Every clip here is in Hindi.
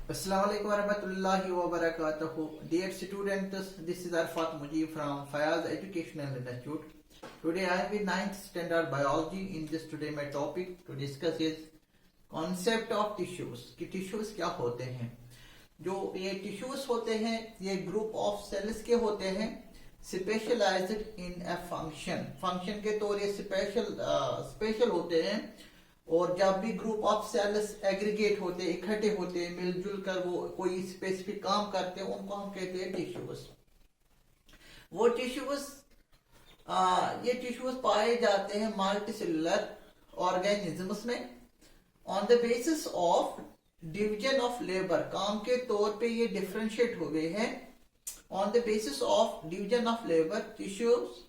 Assalamu alaikum warahmatullahi wabarakatuh. Dear students, this is Arfat Mujib from Fayaz Educational Institute. Today I am in 9th standard biology. In this today my topic to discuss is concept of tissues. कि tissues क्या होते हैं? जो ये tissues होते हैं ये group of cells के होते हैं specialized in a function. Function के तौर ये special होते हैं और जब भी ग्रुप ऑफ सेल्स एग्रीगेट होते इकट्ठे होते मिलजुल कर वो कोई स्पेसिफिक काम करते हैं उनको हम कहते हैं टिश्यूज। वो टिश्यूज ये टिश्यूज पाए जाते हैं मल्टीसेलुलर ऑर्गेनिजम्स में on the basis of division of labour. काम के तौर पे ये डिफरेंशिएट हो गए हैं on the basis of division of labour. Tissues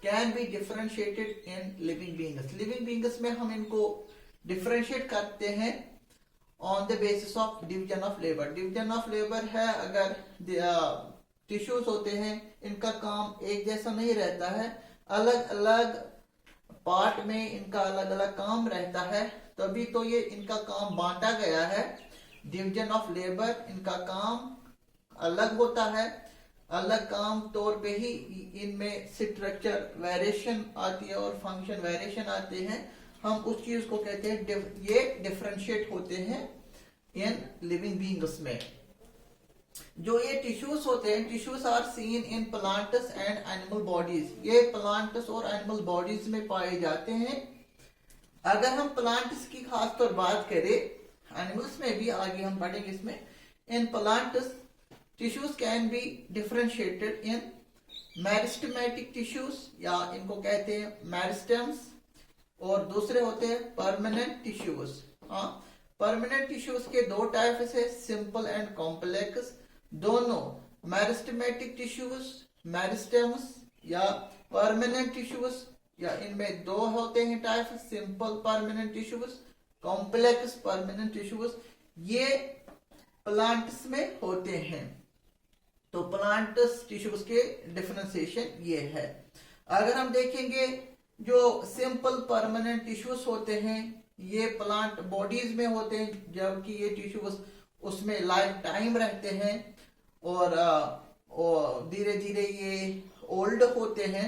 can be differentiated in living beings. Living beings में हम इनको डिफरेंशिएट करते हैं on the basis of division of labour. Division of labour है अगर टिश्यूज होते हैं इनका काम एक जैसा नहीं रहता है, अलग अलग पार्ट में इनका अलग अलग काम रहता है, तभी तो ये इनका काम बांटा गया है। डिवीजन ऑफ लेबर इनका काम अलग होता है, अलग काम तौर पे ही इनमें स्ट्रक्चर वेरिएशन आती है और फंक्शन वेरिएशन आते हैं। हम उस चीज को कहते हैं ये डिफरेंशिएट होते हैं इन लिविंग बीइंग्स में। जो ये टिश्यूज होते हैं tissues are seen in plants and animal bodies. ये प्लांट्स और एनिमल बॉडीज में पाए जाते हैं। अगर हम प्लांट्स की खास तौर बात करें, एनिमल्स में भी आगे हम बढ़ेंगे इसमें। In plants tissues can be differentiated in meristematic tissues या इनको कहते हैं मेरिस्टेम्स और दूसरे होते हैं परमानेंट टिश्यूज। हाँ, परमानेंट टिश्यूज के दो टाइप्स है, सिंपल एंड कॉम्प्लेक्स। दोनों मेरिस्टेमेटिक टिश्यूज मेरिस्टेम्स या परमानेंट टिश्यूज या इनमें दो होते हैं type, simple permanent tissues, complex permanent tissues. ये प्लांट्स में होते हैं। तो प्लांट्स टिश्यूज के डिफरेंशिएशन ये है। अगर हम देखेंगे जो सिंपल परमानेंट टिश्यूज होते हैं ये प्लांट बॉडीज में होते हैं, जबकि ये टिश्यूज उसमें लाइफ टाइम रहते हैं और धीरे धीरे ये ओल्ड होते हैं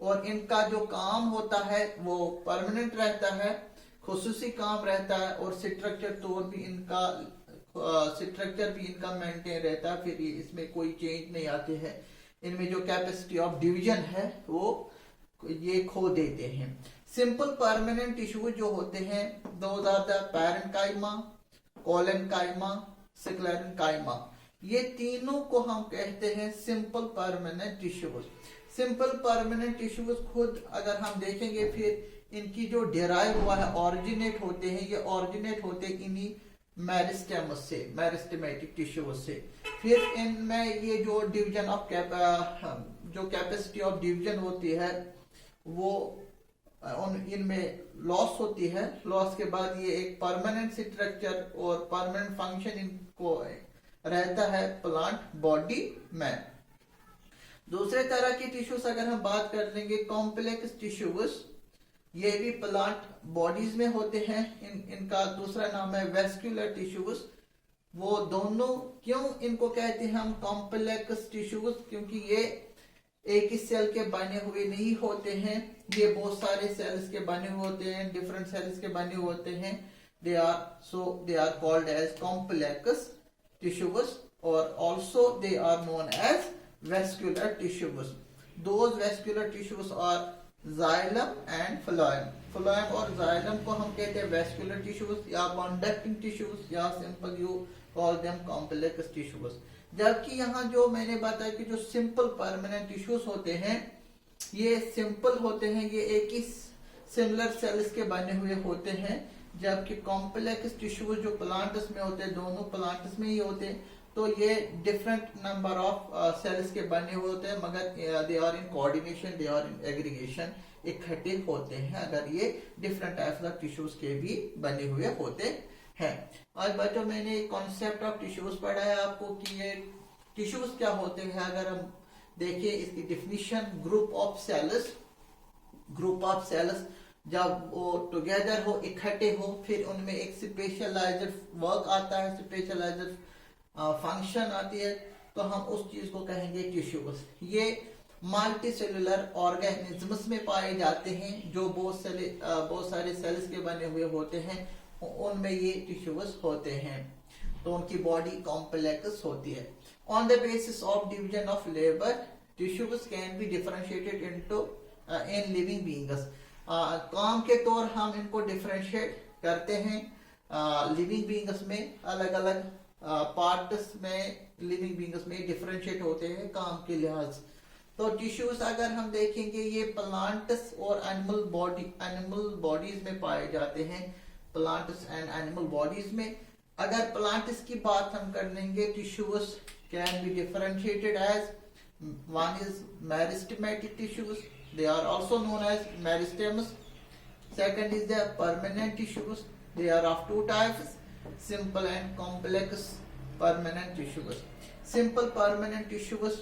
और इनका जो काम होता है वो परमानेंट रहता है, खुसूसी काम रहता है और स्ट्रक्चर भी इनका मेंटेन रहता है। फिर इसमें कोई चेंज नहीं आते हैं। इनमें जो कैपेसिटी ऑफ डिवीजन है वो ये खो देते हैं। सिंपल परमानेंट टिश्यू जो होते हैं those are the parenchyma, collenchyma, sclerenchyma. ये तीनों को हम कहते हैं simple permanent tissues. Simple permanent tissues खुद अगर हम देखेंगे फिर इनकी जो डिराइव हुआ है ऑरिजिनेट होते हैं, ये ऑरिजिनेट होते इन्हीं मेरिस्टेमस से, मेरिस्टेमेटिक टिश्यूज से। फिर इनमें ये जो डिवीजन ऑफ जो कैपेसिटी ऑफ डिवीजन होती है वो इनमें लॉस होती है। लॉस के बाद ये एक परमानेंट स्ट्रक्चर और परमानेंट फंक्शन इनको रहता है प्लांट बॉडी में। दूसरे तरह की टिश्यूज अगर हम बात कर लेंगे कॉम्प्लेक्स टिश्यूज, ये भी प्लांट बॉडीज में होते हैं। इनका दूसरा नाम है वेस्कुलर टिश्यूज। वो दोनों क्यों इनको कहते हैं हम कॉम्प्लेक्स टिश्यूज, क्योंकि ये एक ही सेल के बने हुए नहीं होते हैं, ये बहुत सारे सेल्स के बने हुए होते हैं, डिफरेंट सेल्स के बने हुए होते हैं। They are called as complex tissues और also they are known as vascular tissues. Those vascular tissues are xylem and phloem. Phloem और जाइलम को हम कहते हैं वेस्कुलर टिश्यूज या कंडक्टिंग टिश्यूज या simple you call them complex tissues. जबकि यहाँ जो मैंने बताया कि जो सिंपल परमानेंट टिश्यूज होते हैं ये सिंपल होते हैं, ये एक ही सिमिलर सेल्स के बने हुए होते हैं, जबकि कॉम्प्लेक्स टिश्यूज जो प्लांट्स में होते हैं दोनों प्लांट्स में ही होते हैं, तो ये डिफरेंट नंबर ऑफ सेल्स के बने हुए होते हैं मगर they are in coordination, they are in aggregation, इकट्ठे होते हैं अगर ये डिफरेंट टाइप्स ऑफ टिश्यूज के भी बने हुए होते हैं। आज बच्चों मैंने कॉन्सेप्ट ऑफ टिश्यूज पढ़ा है आपको कि ये टिश्यूज क्या होते हैं। अगर हम देखिए इसकी डिफिनीशन, ग्रुप ऑफ सेल्स जब वो टुगेदर हो, इकट्ठे हो, फिर उनमें एक स्पेशलाइज्ड वर्क आता है, स्पेशलाइज्ड फंक्शन आती है, तो हम उस चीज को कहेंगे टिश्यूज। ये मल्टी सेलुलर ऑर्गेनिजम्स में पाए जाते हैं, जो बहुत सारे सेल्स के बने हुए होते हैं, उनमें ये टिश्यूज होते हैं, तो उनकी बॉडी कॉम्प्लेक्स होती है। On the basis of division of labour, tissues can be differentiated into in living beings. काम के तौर हम इनको डिफरेंशिएट करते हैं लिविंग बीइंग्स में, अलग अलग पार्ट्स में लिविंग बीइंग्स में डिफरेंशिएट होते हैं काम के लिहाज। तो टिश्यूज अगर हम देखेंगे, ये प्लांट्स और एनिमल बॉडीज में पाए जाते हैं, प्लांट्स एंड एनिमल बॉडीज में। अगर प्लांट्स की बात हम कर लेंगे, tissues can be differentiated as, one is meristematic tissues, they are also known as meristems. Second is the permanent tissues, they are of two types, simple and complex permanent tissues. Simple permanent tissues,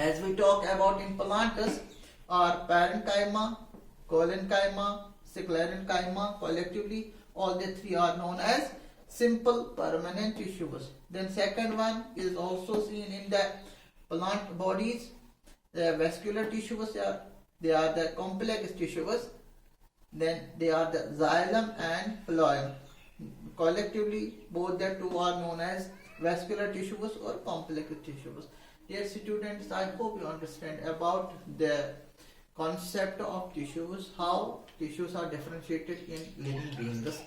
as we talk about in plants, are parenchyma, collenchyma, sclerenchyma. Collectively all the three are known as simple permanent tissues. Then second one is also seen in the plant bodies. The vascular tissues they are the complex tissues. Then they are the xylem and phloem. Collectively, both the two are known as vascular tissues or complex tissues. Dear students, I hope you understand about the concept of tissues, how tissues are differentiated in living beings,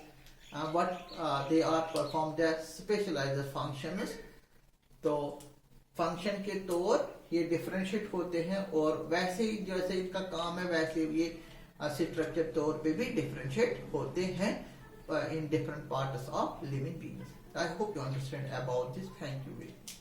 what they are perform their specialized functions. तो फंक्शन के तौर ये डिफरेंशिएट होते हैं, और वैसे ही जैसे इनका काम है वैसे ये स्ट्रक्चर तौर पे भी डिफरेंशिएट होते हैं in different parts of living beings. I hope you understand about this. Thank you very much.